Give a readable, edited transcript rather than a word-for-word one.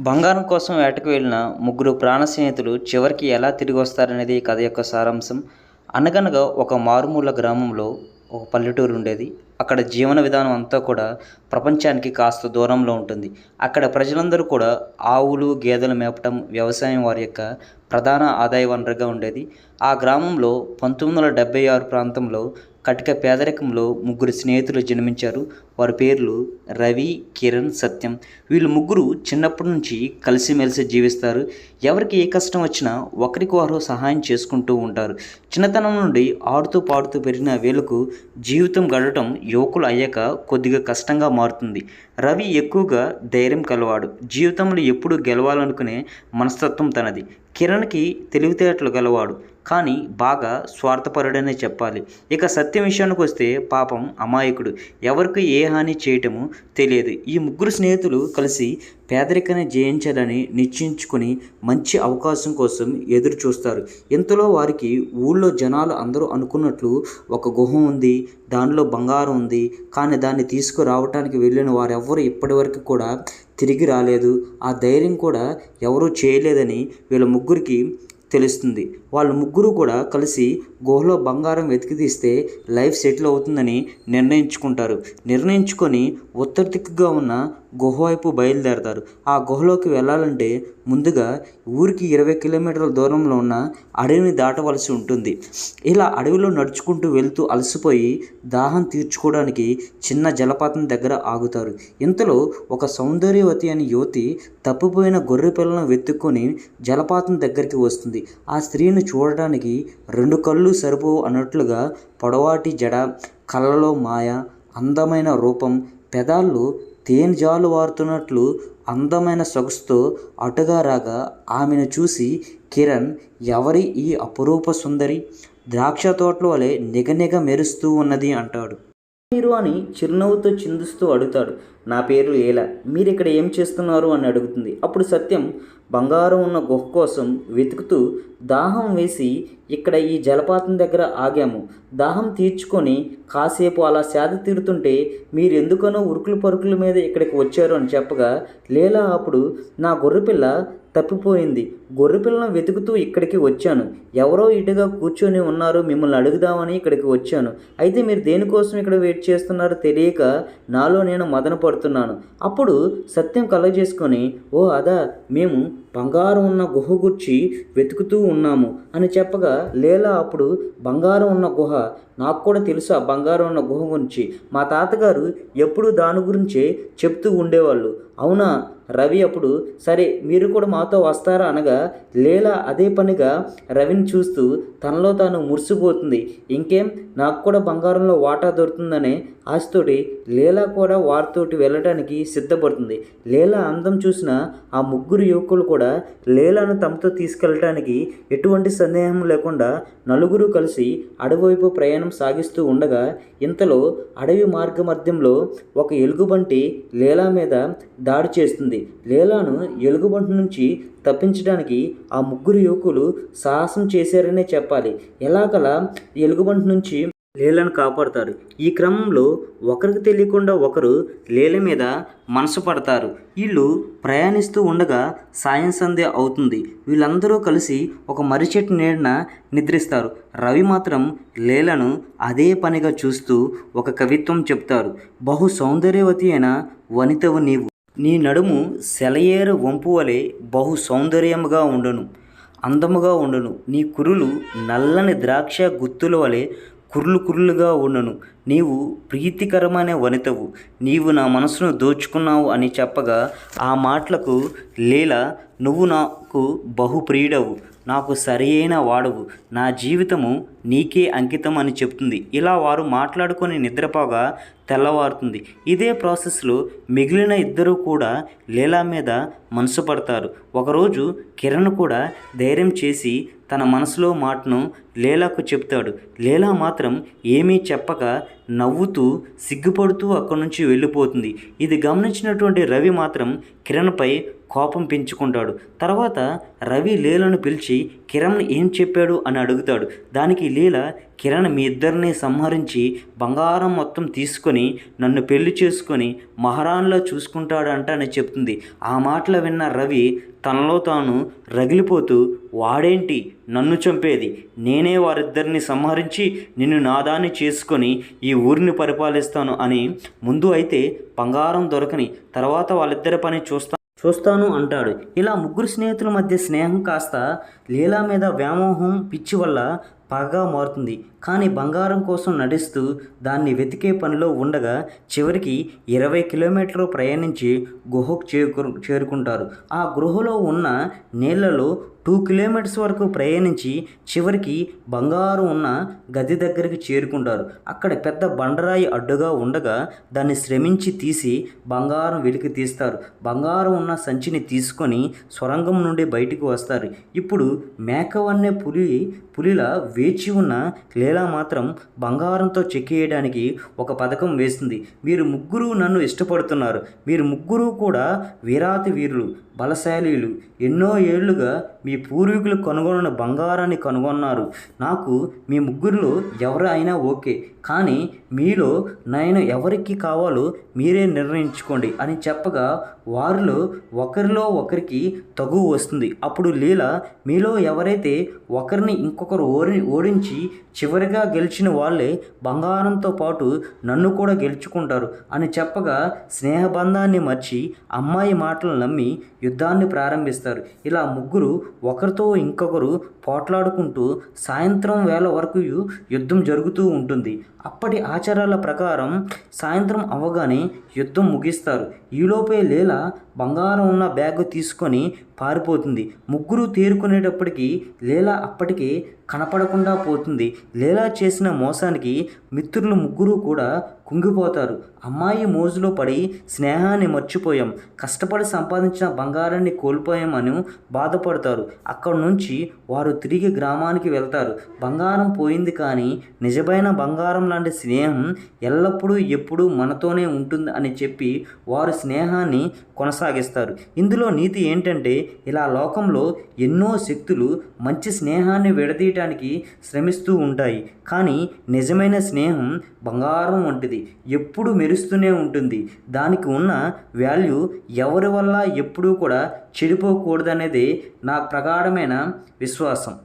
బంగారం కోసం వేటకు వెళ్ళిన ముగ్గురు ప్రాణ స్నేహితులు చివరికి ఎలా తిరిగి వస్తారనేది ఈ కథ యొక్క సారాంశం. అనగనగా ఒక మారుమూల గ్రామంలో ఒక పల్లెటూరు ఉండేది. అక్కడ జీవన విధానం అంతా కూడా ప్రపంచానికి కాస్త దూరంలో ఉంటుంది. అక్కడ ప్రజలందరూ కూడా ఆవులు, గేదెలు మేపటం, వ్యవసాయం వారి యొక్క ప్రధాన ఆదాయ వనరుగా ఉండేది. ఆ గ్రామంలో 1976 ప్రాంతంలో కటిక పేదరికంలో ముగ్గురు స్నేహితులు జన్మించారు. వారి పేర్లు రవి, కిరణ్, సత్యం. వీళ్ళు ముగ్గురు చిన్నప్పటి నుంచి కలిసిమెలిసి జీవిస్తారు. ఎవరికి ఏ కష్టం వచ్చినా ఒకరికి వారు సహాయం చేసుకుంటూ ఉంటారు. చిన్నతనం నుండి ఆడుతూ పాడుతూ పెరిగిన వీళ్ళకు జీవితం గడవటం యువకులు అయ్యాక కొద్దిగా కష్టంగా మారుతుంది. రవి ఎక్కువగా ధైర్యం కలవాడు. జీవితంలో ఎప్పుడూ గెలవాలనుకునే మనస్తత్వం తనది. కిరణ్కి తెలివితేటలు గలవాడు, కానీ బాగా స్వార్థపరుడనే చెప్పాలి. ఇక సత్యం విషయానికి వస్తే పాపం అమాయకుడు, ఎవరికి ఏ హాని చేయటము తెలియదు. ఈ ముగ్గురు స్నేహితులు కలిసి పేదరికాన్ని జయించాలని నిశ్చయించుకొని మంచి అవకాశం కోసం ఎదురు చూస్తారు. ఇంతలో వారికి ఊళ్ళో జనాలు అందరూ అనుకున్నట్లు ఒక గుహ ఉంది, దానిలో బంగారం ఉంది. కానీ దాన్ని తీసుకురావటానికి వెళ్ళిన వారెవ్వరూ ఇప్పటివరకు కూడా తిరిగి రాలేదు. ఆ ధైర్యం కూడా ఎవరూ చేయలేదని వీళ్ళ ముగ్గురికి తెలుస్తుంది. వాళ్ళు ముగ్గురు కూడా కలిసి గుహలో బంగారం వెతికి తీస్తే లైఫ్ సెటిల్ అవుతుందని నిర్ణయించుకొని ఉత్తర దిక్కుగా ఉన్న గుహ వైపు బయలుదేరతారు. ఆ గుహలోకి వెళ్ళాలంటే ముందుగా ఊరికి 20 కిలోమీటర్ల దూరంలో ఉన్న అడవిని దాటవలసి ఉంటుంది. ఇలా అడవిలో నడుచుకుంటూ వెళ్తూ అలసిపోయి దాహం తీర్చుకోవడానికి చిన్న జలపాతం దగ్గర ఆగుతారు. ఇంతలో ఒక సౌందర్యవతి అనే యువతి తప్పిపోయిన గొర్రె పిల్లను వెతుక్కొని జలపాతం దగ్గరికి వస్తుంది. ఆ స్త్రీని చూడటానికి 2 కళ్ళు సరిపోవు అన్నట్లుగా పొడవాటి జడ, కళ్ళలో మాయ, అందమైన రూపం, పెదాల్లో తేనెజాలు వారుతున్నట్లు అందమైన సొగసుతో అటుగా రాగా ఆమెను చూసి కిరణ్, ఎవరి ఈ అపురూప సుందరి? ద్రాక్ష తోటలో వలె నిగనిగ మెరుస్తూ ఉన్నది అంటాడు. మీరు అని చిరునవ్వుతో చిందుస్తూ అడుగుతాడు. నా పేరు లీల, మీరు ఇక్కడ ఏం చేస్తున్నారు అని అడుగుతుంది. అప్పుడు సత్యం, బంగారం ఉన్న గుహ కోసం వెతుకుతూ దాహం వేసి ఇక్కడ ఈ జలపాతం దగ్గర ఆగాము. దాహం తీర్చుకొని కాసేపు అలా సేద తీరుతుంటే మీరు ఎందుకనో ఉరుకులు పరుకుల మీద ఇక్కడికి వచ్చారు అని చెప్పగా, లీలా అప్పుడు నా గొర్రెపిల్ల తప్పిపోయింది, గొర్రెపిల్లను వెతుకుతూ ఇక్కడికి వచ్చాను. ఎవరో ఇటుగా కూర్చొని ఉన్నారు, మిమ్మల్ని అడుగుదామని ఇక్కడికి వచ్చాను. అయితే మీరు దేనికోసం ఇక్కడ వెయిట్ చేస్తున్నారో తెలియక నాలో నేను మదన పడుతున్నాను. అప్పుడు సత్యం కలగజేసుకొని, ఓ అదా, మేము బంగారం ఉన్న గుహ గురించి వెతుకుతూ ఉన్నాము అని చెప్పగా, లీలా అప్పుడు బంగారం ఉన్న గుహ, నాకు కూడా తెలుసు ఆ బంగారం ఉన్న గుహ గురించి. మా తాతగారు ఎప్పుడూ దాని గురించే చెప్తూ ఉండేవాళ్ళు. అవునా? రవి అప్పుడు సరే మీరు కూడా మాతో వస్తారా అనగా, లీలా అదే పనిగా రవిని చూస్తూ తనలో తాను మురిసిపోతుంది. ఇంకేం, నాకు కూడా బంగారంలో వాటా దొరుకుతుందనే ఆశతోటి లీలా కూడా వారితోటి వెళ్ళడానికి సిద్ధపడుతుంది. లీలా అందం చూసిన ఆ ముగ్గురు యువకులు కూడా లీలాను తమతో తీసుకెళ్ళటానికి ఎటువంటి సందేహం లేకుండా నలుగురు కలిసి అడవివైపు ప్రయాణం సాగిస్తూ ఉండగా, ఇంతలో అడవి మార్గ మధ్యంలో ఒక ఎలుగుబంటి లీలా మీద దాడి చేస్తుంది. లీలాను ఎలుగుబంటి నుంచి తప్పించడానికి ఆ ముగ్గురు యువకులు సాహసం చేశారనే చెప్పాలి. ఎలాగలా ఎలుగుబంటి నుంచి లీలను కాపాడుతారు. ఈ క్రమంలో ఒకరికి తెలియకుండా ఒకరు లీల మీద మనసు పడతారు. వీళ్ళు ప్రయాణిస్తూ ఉండగా సాయం సంధ్య అవుతుంది. వీళ్ళందరూ కలిసి ఒక మర్రి చెట్టు నీడన నిద్రిస్తారు. రవి మాత్రం లీలను అదే పనిగా చూస్తూ ఒక కవిత్వం చెప్తారు. బహు సౌందర్యవతి అయిన వనితవు నీవు, నీ నడుము సెలయేరు వంపు వలె బహు సౌందర్యముగా ఉండును, అందముగా ఉండును. నీ కురులు నల్లని ద్రాక్ష గుత్తుల వలె కుర్లుగా ఉండును. నీవు ప్రీతికరమైన వనితవు, నీవు నా మనసును దోచుకున్నావు అని చెప్పగా, ఆ మాటలకు లీల, నువ్వు నాకు బహుప్రియుడవు, నాకు సరియైన వాడవు, నా జీవితము నీకే అంకితం అని చెప్తుంది. ఇలా వారు మాట్లాడుకొని నిద్రపోగా తెల్లవారుతుంది. ఇదే ప్రాసెస్లో మిగిలిన ఇద్దరు కూడా లీలా మీద మనసు పడతారు. ఒకరోజు కిరణ్ కూడా ధైర్యం చేసి తన మనసులో మాటను లీలాకు చెప్తాడు. లీలా మాత్రం ఏమీ చెప్పక నవ్వుతూ సిగ్గుపడుతూ అక్కడి నుంచి వెళ్ళిపోతుంది. ఇది గమనించినటువంటి రవి మాత్రం కిరణ్పై కోపం పెంచుకుంటాడు. తర్వాత రవి లీలను పిలిచి కిరణ్ ఏం చెప్పాడు అని అడుగుతాడు. దానికి లీల, కిరణ్ మీ ఇద్దరిని సంహరించి బంగారం మొత్తం తీసుకొని నన్ను పెళ్లి చేసుకొని మహారాణిలా చూసుకుంటాడంట అని చెప్తుంది. ఆ మాటలు విన్న రవి తనలో తాను రగిలిపోతూ, వాడేంటి నన్ను చంపేది, నేనే వారిద్దరిని సంహరించి నిన్ను నాదాన్ని చేసుకొని ఈ ఊరిని పరిపాలిస్తాను అని ముందు అయితే బంగారం దొరకని తర్వాత వాళ్ళిద్దరి పని చూస్తాను అంటాడు. ఇలా ముగ్గురు స్నేహితుల మధ్య స్నేహం కాస్త లీలా మీద వ్యామోహం పిచ్చి వల్ల పగగా మారుతుంది. కానీ బంగారం కోసం నడుస్తూ దాన్ని వెతికే పనిలో ఉండగా చివరికి 20 కిలోమీటర్లు ప్రయాణించి గుహకు చేరుకుంటారు. ఆ గుహలో ఉన్న నీళ్లలో 2 కిలోమీటర్స్ వరకు ప్రయాణించి చివరికి బంగారం ఉన్న గది దగ్గరికి చేరుకుంటారు. అక్కడ పెద్ద బండరాయి అడ్డుగా ఉండగా దాన్ని శ్రమించి తీసి బంగారం వెలికి తీస్తారు. బంగారం ఉన్న సంచిని తీసుకొని సొరంగం నుండి బయటికి వస్తారు. ఇప్పుడు మేకవన్నే పులిలా వేచి ఉన్న లీలా మాత్రం బంగారంతో చెక్కేయడానికి ఒక పథకం వేస్తుంది. మీరు ముగ్గురు నన్ను ఇష్టపడుతున్నారు, మీరు ముగ్గురు కూడా వీరాతి వీరులు, బలశాలీలు, ఎన్నో ఏళ్లుగా మీ పూర్వీకులు కనుగొన్న బంగారాన్ని కనుగొన్నారు. నాకు మీ ముగ్గురిలో ఎవరు అయినా ఓకే, కానీ మీలో నేను ఎవరికి కావాలో మీరే నిర్ణయించుకోండి అని చెప్పగా వారిలో ఒకరికి తగువ వస్తుంది. అప్పుడు లీల, మీలో ఎవరైతే ఒకరిని ఇంకొకరు ఓడించి చివరిగా గెలిచిన వాళ్ళే బంగారంతో పాటు నన్ను కూడా గెలుచుకుంటారు అని చెప్పగా స్నేహబంధాన్ని మర్చి అమ్మాయి మాటలు నమ్మి యుద్ధాన్ని ప్రారంభిస్తారు. ఇలా ముగ్గురు ఒకరితో ఇంకొకరు పోట్లాడుకుంటూ సాయంత్రం వేళ వరకు యుద్ధం జరుగుతూ ఉంటుంది. అప్పటి ఆచారాల ప్రకారం సాయంత్రం అవ్వగానే యుద్ధం ముగిస్తారు. ఈలోపే లీల బంగారం ఉన్న బ్యాగ్ తీసుకొని పారిపోతుంది. ముగ్గురు తేరుకునేటప్పటికీ లీల అప్పటికే కనపడకుండా పోతుంది. లీల చేసిన మోసానికి మిత్రులు ముగ్గురు కూడా కుంగిపోతారు. అమ్మాయి మోజులో పడి స్నేహాన్ని మర్చిపోయాం, కష్టపడి సంపాదించిన బంగారాన్ని కోల్పోయామని బాధపడతారు. అక్కడి నుంచి వారు తిరిగి గ్రామానికి వెళ్తారు. బంగారం పోయింది, కానీ నిజమైన బంగారం లాంటి స్నేహం ఎల్లప్పుడూ ఎప్పుడూ మనతోనే ఉంటుంది అని చెప్పి వారు స్నేహాన్ని కొనసాగిస్తారు. ఇందులో నీతి ఏంటంటే, ఇలా లోకంలో ఎన్నో శక్తులు మంచి స్నేహాన్ని విడదీయటానికి శ్రమిస్తూ ఉంటాయి, కానీ నిజమైన స్నేహం బంగారం వంటిది, ఎప్పుడు మెరుస్తూనే ఉంటుంది. దానికి ఉన్న వాల్యూ ఎవరి వల్ల ఎప్పుడూ కూడా చెడిపోకూడదనేదే నా ప్రగాఢమైన విశ్వాసం.